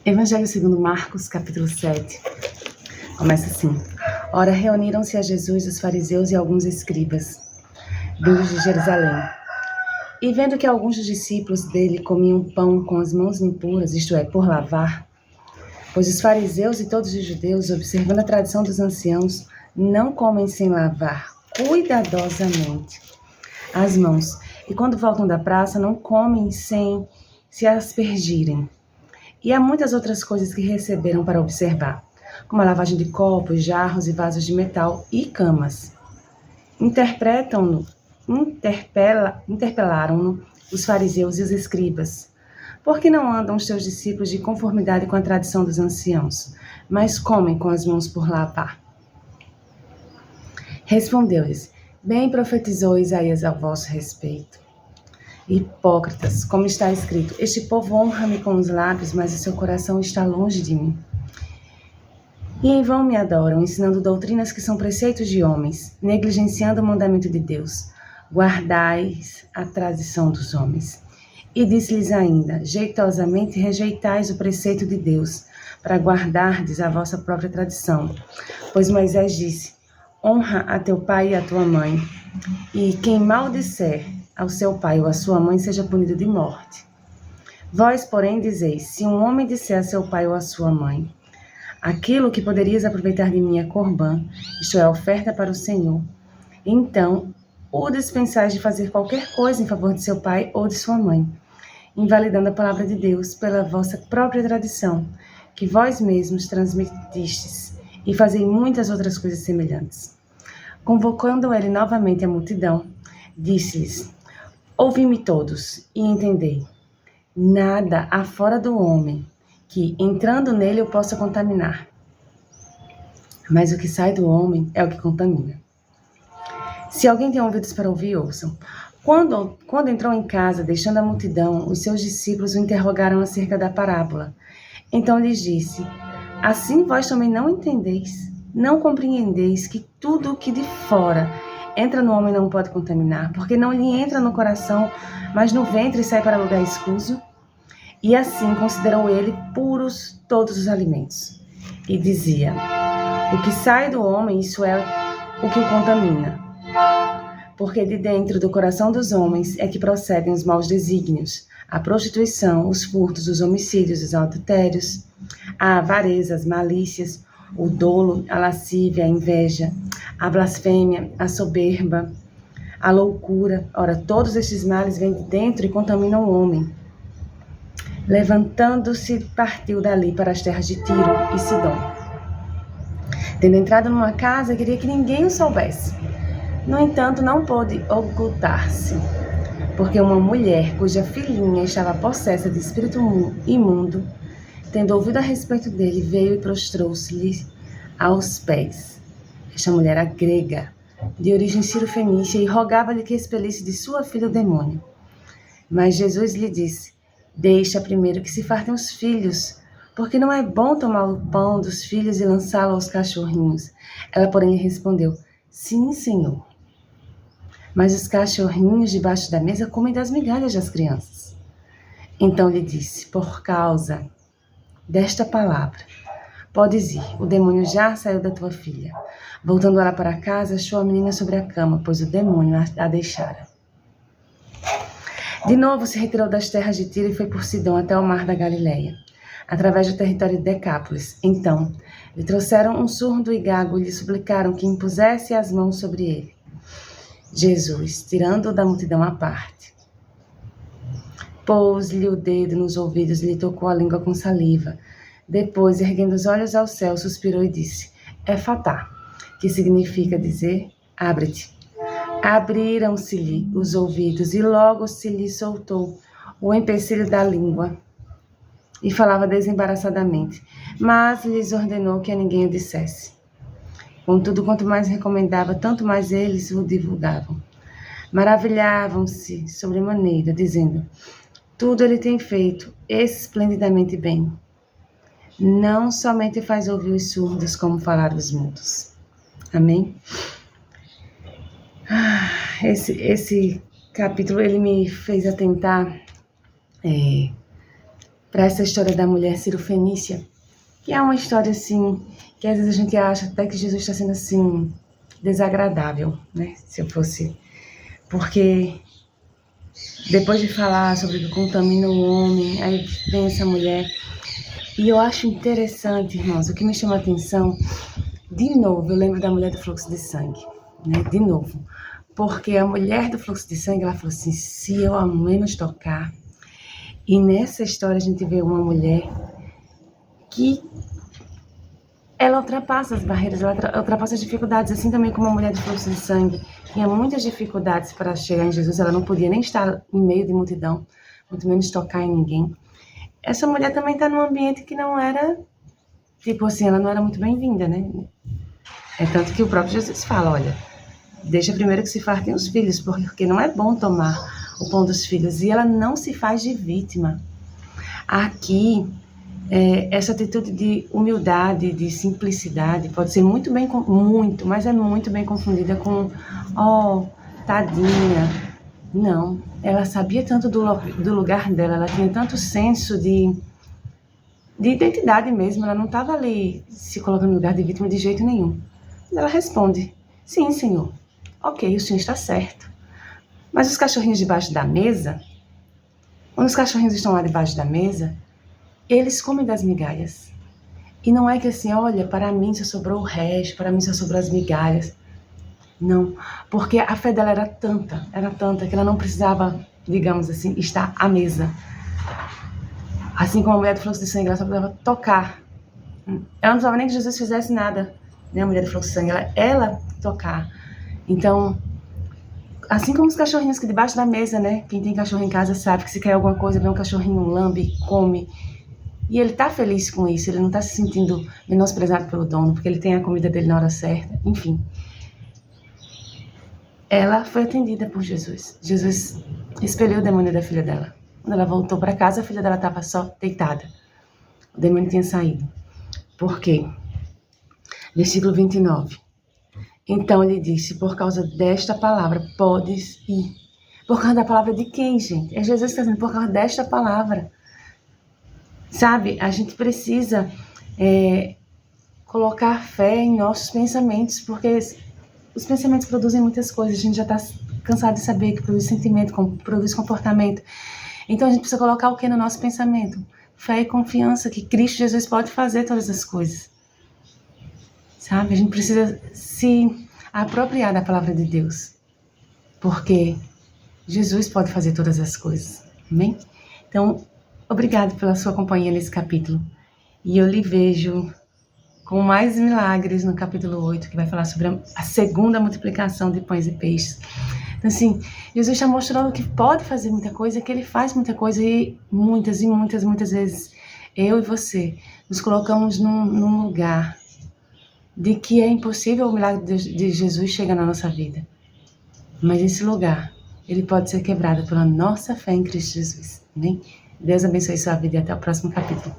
Evangelho segundo Marcos, capítulo 7. Começa assim. Ora, reuniram-se a Jesus os fariseus e alguns escribas, vindos de Jerusalém. E vendo que alguns dos discípulos dele comiam pão com as mãos impuras, isto é, por lavar, pois os fariseus e todos os judeus, observando a tradição dos anciãos, não comem sem lavar cuidadosamente as mãos, e quando voltam da praça, não comem sem se aspergirem. E há muitas outras coisas que receberam para observar, como a lavagem de copos, jarros e vasos de metal e camas. Interpelaram-no os fariseus e os escribas. Por que não andam os teus discípulos de conformidade com a tradição dos anciãos, mas comem com as mãos por lavar? Respondeu-lhes: Bem profetizou Isaías a vosso respeito. Hipócritas, como está escrito, este povo honra-me com os lábios, mas o seu coração está longe de mim. E em vão me adoram, ensinando doutrinas que são preceitos de homens, negligenciando o mandamento de Deus. Guardais a tradição dos homens. E disse-lhes ainda, jeitosamente rejeitais o preceito de Deus, para guardardes a vossa própria tradição. Pois Moisés disse, honra a teu pai e a tua mãe, e quem maldisser ao seu pai ou à sua mãe seja punido de morte. Vós, porém, dizeis, se um homem disser a seu pai ou à sua mãe, aquilo que poderias aproveitar de mim é corbã, isto é, oferta para o Senhor, então o dispensais de fazer qualquer coisa em favor de seu pai ou de sua mãe, invalidando a palavra de Deus pela vossa própria tradição, que vós mesmos transmitistes, e fazei muitas outras coisas semelhantes. Convocando ele novamente a multidão, disse-lhes, ouvi-me todos e entendei. Nada há fora do homem que, entrando nele, eu possa contaminar. Mas o que sai do homem é o que contamina. Se alguém tem ouvidos para ouvir, ouçam. Quando entrou em casa, deixando a multidão, os seus discípulos o interrogaram acerca da parábola. Então lhes disse, assim vós também não entendeis, não compreendeis que tudo o que de fora entra no homem não pode contaminar, porque não lhe entra no coração, mas no ventre e sai para lugar escuso. E assim considerou ele puros todos os alimentos. E dizia, o que sai do homem, isso é o que o contamina. Porque de dentro do coração dos homens é que procedem os maus desígnios, a prostituição, os furtos, os homicídios, os adultérios, a avareza, as malícias, o dolo, a lascívia, a inveja, a blasfêmia, a soberba, a loucura. Ora, todos estes males vêm de dentro e contaminam o homem. Levantando-se, partiu dali para as terras de Tiro e Sidom. Tendo entrado numa casa, queria que ninguém o soubesse. No entanto, não pôde ocultar-se, porque uma mulher cuja filhinha estava possessa de espírito imundo, tendo ouvido a respeito dele, veio e prostrou-se-lhe aos pés. Esta mulher era grega, de origem cirofenícia, e rogava-lhe que expelisse de sua filha o demônio. Mas Jesus lhe disse, deixa primeiro que se fartem os filhos, porque não é bom tomar o pão dos filhos e lançá-lo aos cachorrinhos. Ela, porém, lhe respondeu, sim, Senhor. Mas os cachorrinhos debaixo da mesa comem das migalhas das crianças. Então lhe disse, por causa desta palavra, podes ir, o demônio já saiu da tua filha. Voltando ela para casa, achou a menina sobre a cama, pois o demônio a deixara. De novo se retirou das terras de Tiro e foi por Sidom até o mar da Galileia, através do território de Decápolis. Então, lhe trouxeram um surdo e gago e lhe suplicaram que impusesse as mãos sobre ele. Jesus, tirando-o da multidão à parte, pôs-lhe o dedo nos ouvidos e lhe tocou a língua com saliva. Depois, erguendo os olhos ao céu, suspirou e disse, Efatá, que significa dizer, abre-te. Abriram-se-lhe os ouvidos e logo se lhe soltou o empecilho da língua e falava desembaraçadamente, mas lhes ordenou que a ninguém o dissesse. Contudo, quanto mais recomendava, tanto mais eles o divulgavam. Maravilhavam-se sobremaneira, dizendo, tudo ele tem feito esplendidamente bem. Não somente faz ouvir os surdos, como falar os mudos. Amém? Esse capítulo, ele me fez atentar para essa história da mulher cirofenícia, que é uma história assim, que às vezes a gente acha até que Jesus está sendo assim, desagradável, né? Se eu fosse. Porque depois de falar sobre o que contamina o homem, aí vem essa mulher. E eu acho interessante, irmãos, o que me chama a atenção, de novo, eu lembro da mulher do fluxo de sangue, né? De novo. Porque a mulher do fluxo de sangue, ela falou assim, se eu ao menos tocar. E nessa história a gente vê uma mulher que ela ultrapassa as barreiras, ela ultrapassa as dificuldades, assim também como a mulher de fluxo de sangue tinha muitas dificuldades para chegar em Jesus, ela não podia nem estar em meio de multidão, muito menos tocar em ninguém. Essa mulher também está num ambiente que não era, tipo assim, ela não era muito bem-vinda, né? É tanto que o próprio Jesus fala, olha, deixa primeiro que se fartem os filhos, porque não é bom tomar o pão dos filhos, e ela não se faz de vítima. Aqui, essa atitude de humildade, de simplicidade, pode ser muito, mas é muito bem confundida com, tadinha. Não, ela sabia tanto do lugar dela, ela tinha tanto senso de identidade mesmo, ela não estava ali se colocando no lugar de vítima de jeito nenhum. Ela responde, sim, senhor, ok, o senhor está certo. Mas os cachorrinhos debaixo da mesa, quando os cachorrinhos estão lá debaixo da mesa, eles comem das migalhas. E não é que assim, olha, para mim só sobrou o resto, para mim só sobrou as migalhas. Não, porque a fé dela era tanta que ela não precisava, digamos assim, estar à mesa. Assim como a mulher do fluxo de sangue, ela só precisava tocar. Ela não precisava nem que Jesus fizesse nada, né? A mulher do fluxo de sangue, ela tocar. Então, assim como os cachorrinhos que debaixo da mesa, né? Quem tem cachorro em casa sabe que se quer alguma coisa, vê um cachorrinho, lambe, come. E ele tá feliz com isso, ele não tá se sentindo menosprezado pelo dono, porque ele tem a comida dele na hora certa, enfim. Ela foi atendida por Jesus. Jesus expeliu o demônio da filha dela. Quando ela voltou para casa, a filha dela estava só deitada. O demônio tinha saído. Por quê? Versículo 29. Então ele disse, por causa desta palavra, podes ir. Por causa da palavra de quem, gente? É Jesus que está dizendo, por causa desta palavra. Sabe, a gente precisa colocar fé em nossos pensamentos, porque os pensamentos produzem muitas coisas, a gente já está cansado de saber que produz sentimento, produz comportamento. Então a gente precisa colocar o que no nosso pensamento? Fé e confiança que Cristo Jesus pode fazer todas as coisas. Sabe? A gente precisa se apropriar da palavra de Deus, porque Jesus pode fazer todas as coisas. Amém? Então, obrigado pela sua companhia nesse capítulo. E eu lhe vejo com mais milagres no capítulo 8, que vai falar sobre a segunda multiplicação de pães e peixes. Então, assim, Jesus está mostrando que pode fazer muita coisa, que ele faz muita coisa, e muitas vezes eu e você nos colocamos num lugar de que é impossível o milagre de Jesus chegar na nossa vida. Mas esse lugar, ele pode ser quebrado pela nossa fé em Cristo Jesus. Amém? Deus abençoe sua vida e até o próximo capítulo.